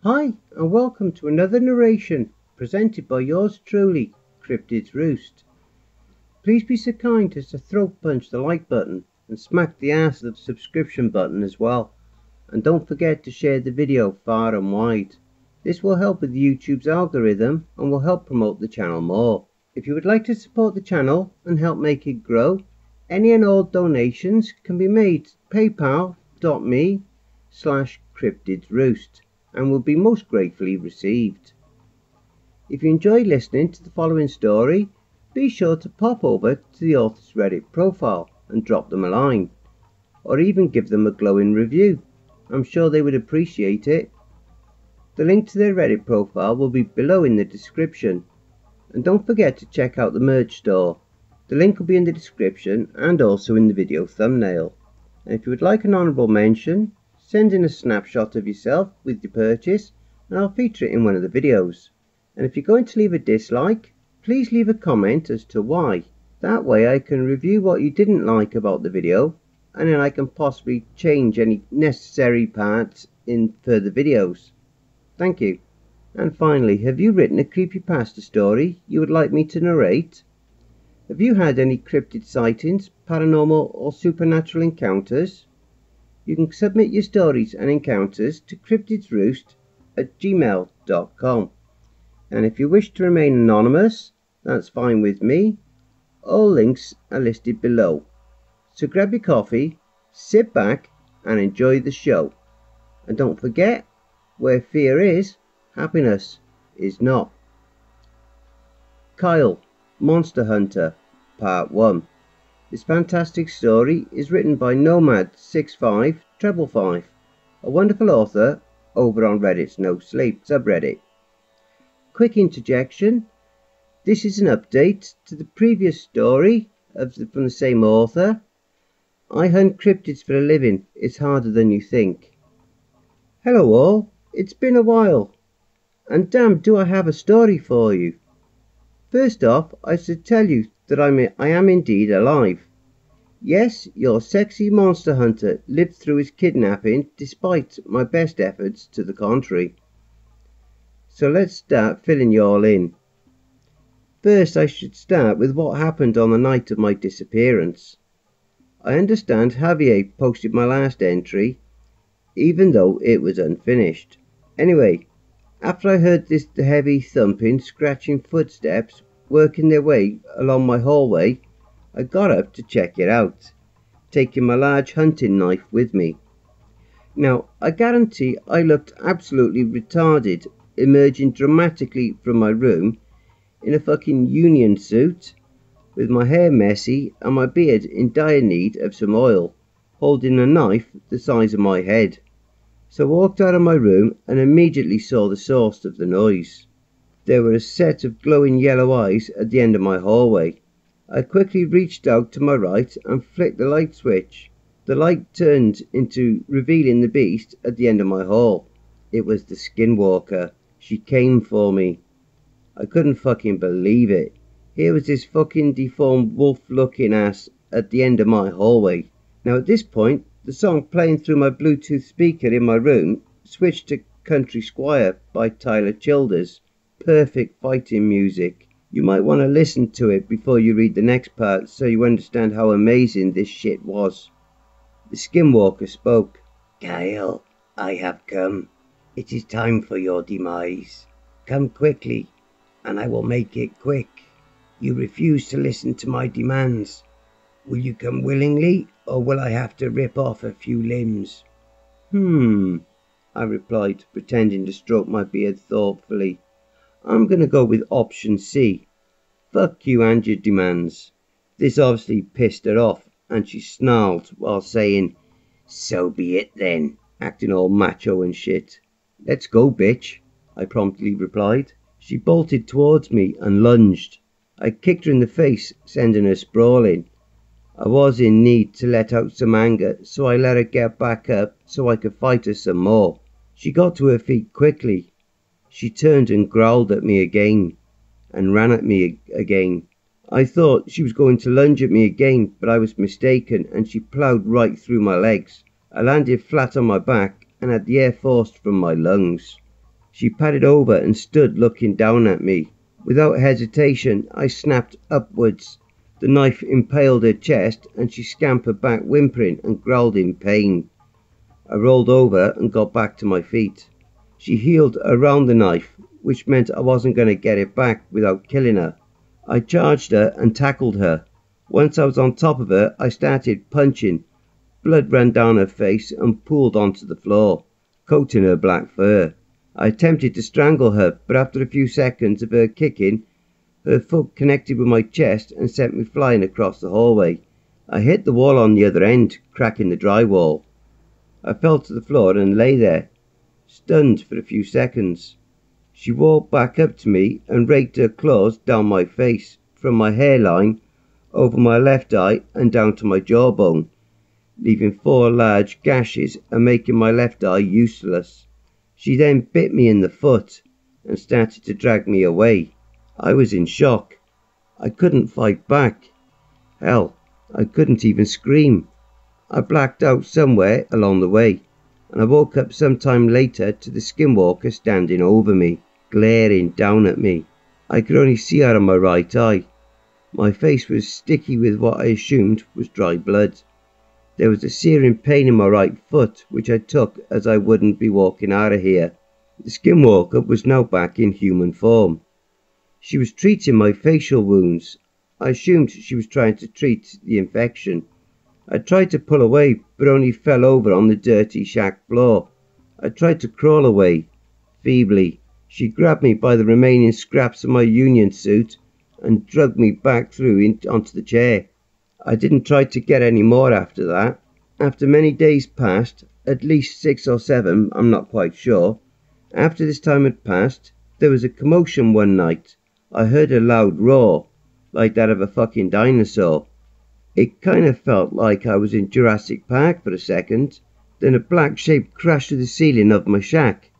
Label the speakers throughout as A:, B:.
A: Hi, and welcome to another narration presented by yours truly, Cryptids Roost. Please be so kind as to throat punch the like button and smack the ass of the subscription button as well. And don't forget to share the video far and wide. This will help with YouTube's algorithm and will help promote the channel more. If you would like to support the channel and help make it grow, any and all donations can be made paypal.me/cryptidsroost and will be most gratefully received. If you enjoyed listening to the following story, be sure to pop over to the author's Reddit profile and drop them a line, or even give them a glowing review. I'm sure they would appreciate it. The link to their Reddit profile will be below in the description, and don't forget to check out the merch store. The link will be in the description and also in the video thumbnail. And if you would like an honourable mention, send in a snapshot of yourself with your purchase and I'll feature it in one of the videos. And if you're going to leave a dislike, please leave a comment as to why. That way I can review what you didn't like about the video, and then I can possibly change any necessary parts in further videos. Thank you. And finally, have you written a creepypasta story you would like me to narrate? Have you had any cryptid sightings, paranormal or supernatural encounters? You can submit your stories and encounters to cryptidsroost@gmail.com. And if you wish to remain anonymous, that's fine with me. All links are listed below. So grab your coffee, sit back and enjoy the show. And don't forget, where fear is, happiness is not. Kyle, Monster Hunter, Part 1. This fantastic story is written by Nomad6555, a wonderful author over on Reddit's Nosleep subreddit. Quick interjection, this is an update to the previous story from the same author. I hunt cryptids for a living, it's harder than you think. Hello all, it's been a while, and damn do I have a story for you. First off, I should tell you that I am indeed alive. Yes, your sexy monster hunter lived through his kidnapping despite my best efforts to the contrary. So let's start filling you all in. First, I should start with what happened on the night of my disappearance. I understand Javier posted my last entry, even though it was unfinished. Anyway, after I heard the heavy thumping, scratching footsteps working their way along my hallway, I got up to check it out, taking my large hunting knife with me. Now, I guarantee I looked absolutely retarded, emerging dramatically from my room in a fucking union suit, with my hair messy and my beard in dire need of some oil, holding a knife the size of my head. So I walked out of my room and immediately saw the source of the noise. There were a set of glowing yellow eyes at the end of my hallway. I quickly reached out to my right and flicked the light switch. The light turned into revealing the beast at the end of my hall. It was the Skinwalker. She came for me. I couldn't fucking believe it. Here was this fucking deformed wolf-looking ass at the end of my hallway. Now at this point, the song playing through my Bluetooth speaker in my room switched to Country Squire by Tyler Childers. Perfect fighting music. You might want to listen to it before you read the next part so you understand how amazing this shit was. The Skinwalker spoke. Kyle, I have come. It is time for your demise. Come quickly, and I will make it quick. You refuse to listen to my demands. Will you come willingly, or will I have to rip off a few limbs? I replied, pretending to stroke my beard thoughtfully. I'm going to go with option C. Fuck you and your demands. This obviously pissed her off, and she snarled while saying, So be it then, acting all macho and shit. Let's go, bitch, I promptly replied. She bolted towards me and lunged. I kicked her in the face, sending her sprawling. I was in need to let out some anger, so I let her get back up so I could fight her some more. She got to her feet quickly. She turned and growled at me again, and ran at me again. I thought she was going to lunge at me again, but I was mistaken, and she ploughed right through my legs. I landed flat on my back and had the air forced from my lungs. She padded over and stood looking down at me. Without hesitation, I snapped upwards. The knife impaled her chest and she scampered back whimpering and growled in pain. I rolled over and got back to my feet. She heeled around the knife, which meant I wasn't going to get it back without killing her. I charged her and tackled her. Once I was on top of her, I started punching. Blood ran down her face and pooled onto the floor, coating her black fur. I attempted to strangle her, but after a few seconds of her kicking, her foot connected with my chest and sent me flying across the hallway. I hit the wall on the other end, cracking the drywall. I fell to the floor and lay there, stunned for a few seconds. She walked back up to me and raked her claws down my face, from my hairline, over my left eye and down to my jawbone, leaving 4 large gashes and making my left eye useless. She then bit me in the foot and started to drag me away. I was in shock. I couldn't fight back. Hell, I couldn't even scream. I blacked out somewhere along the way, and I woke up sometime later to the skinwalker standing over me, glaring down at me. I could only see out of my right eye. My face was sticky with what I assumed was dry blood. There was a searing pain in my right foot, which I took as I wouldn't be walking out of here. The skinwalker was now back in human form. She was treating my facial wounds. I assumed she was trying to treat the infection. I tried to pull away, but only fell over on the dirty shack floor. I tried to crawl away, feebly. She grabbed me by the remaining scraps of my union suit and dragged me back through onto the chair. I didn't try to get any more after that. After many days passed, at least 6 or 7, I'm not quite sure. After this time had passed, there was a commotion one night. I heard a loud roar, like that of a fucking dinosaur. It kind of felt like I was in Jurassic Park for a second. Then a black shape crashed through the ceiling of my shack.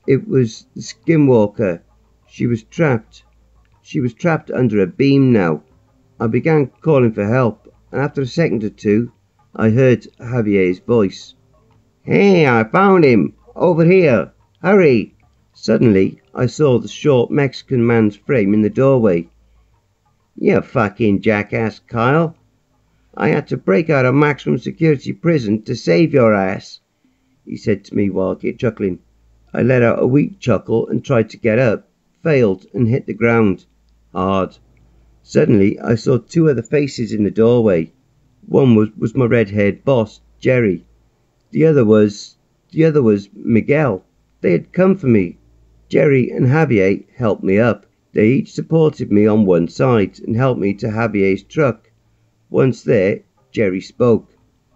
A: It was the skinwalker. She was trapped. She was trapped under a beam now. I began calling for help, and after a second or two, I heard Javier's voice. "Hey, I found him! Over here! Hurry!" Suddenly, I saw the short Mexican man's frame in the doorway. "You fucking jackass, Kyle. I had to break out of maximum security prison to save your ass," he said to me while chuckling. I let out a weak chuckle and tried to get up, failed, and hit the ground hard. Suddenly, I saw 2 other faces in the doorway. One was my red-haired boss, Jerry. The other was Miguel. They had come for me. Jerry and Javier helped me up. They each supported me on one side and helped me to Javier's truck. Once there, Jerry spoke.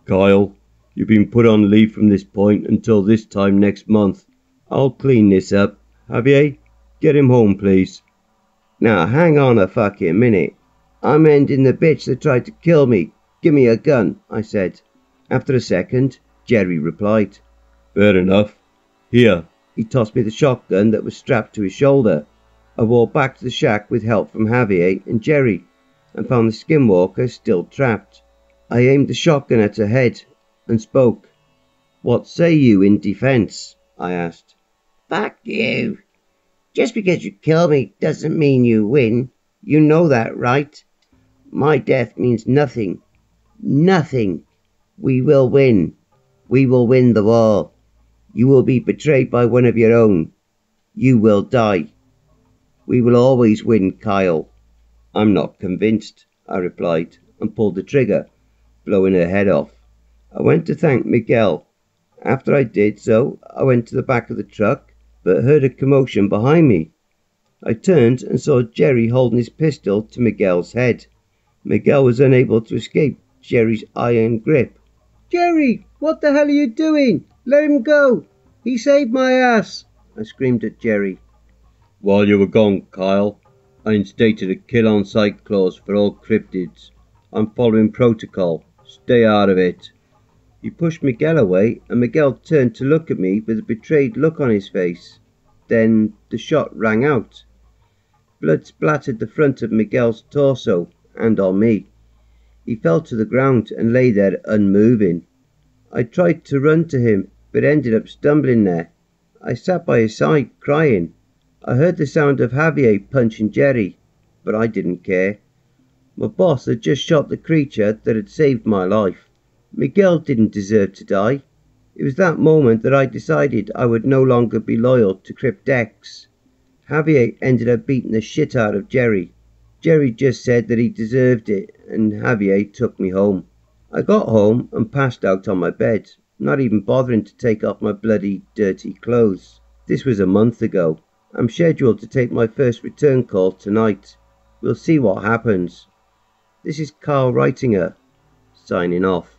A: "Kyle, you've been put on leave from this point until this time next month. I'll clean this up. Javier, get him home, please." "Now, hang on a fucking minute. I'm ending the bitch that tried to kill me. Give me a gun," I said. After a second, Jerry replied. "Fair enough. Here." He tossed me the shotgun that was strapped to his shoulder. I walked back to the shack with help from Javier and Jerry, and found the skinwalker still trapped. I aimed the shotgun at her head and spoke. "What say you in defense?" I asked. "Fuck you. Just because you kill me doesn't mean you win. You know that, right? My death means nothing. Nothing. We will win. We will win the war. You will be betrayed by one of your own. You will die. We will always win, Kyle." "I'm not convinced," I replied, and pulled the trigger, blowing her head off. I went to thank Miguel. After I did so, I went to the back of the truck, but heard a commotion behind me. I turned and saw Jerry holding his pistol to Miguel's head. Miguel was unable to escape Jerry's iron grip. "Jerry, what the hell are you doing? Let him go. He saved my ass," I screamed at Jerry. "While you were gone, Kyle, I instated a kill-on-sight clause for all cryptids. I'm following protocol. Stay out of it." He pushed Miguel away, and Miguel turned to look at me with a betrayed look on his face. Then the shot rang out. Blood splattered the front of Miguel's torso and on me. He fell to the ground and lay there unmoving. I tried to run to him, but ended up stumbling there. I sat by his side, crying. I heard the sound of Javier punching Jerry, but I didn't care. My boss had just shot the creature that had saved my life. Miguel didn't deserve to die. It was that moment that I decided I would no longer be loyal to Cryptids. Javier ended up beating the shit out of Jerry. Jerry just said that he deserved it, and Javier took me home. I got home and passed out on my bed, not even bothering to take off my bloody dirty clothes. This was a month ago. I'm scheduled to take my first return call tonight. We'll see what happens. This is Carl Reitinger, signing off.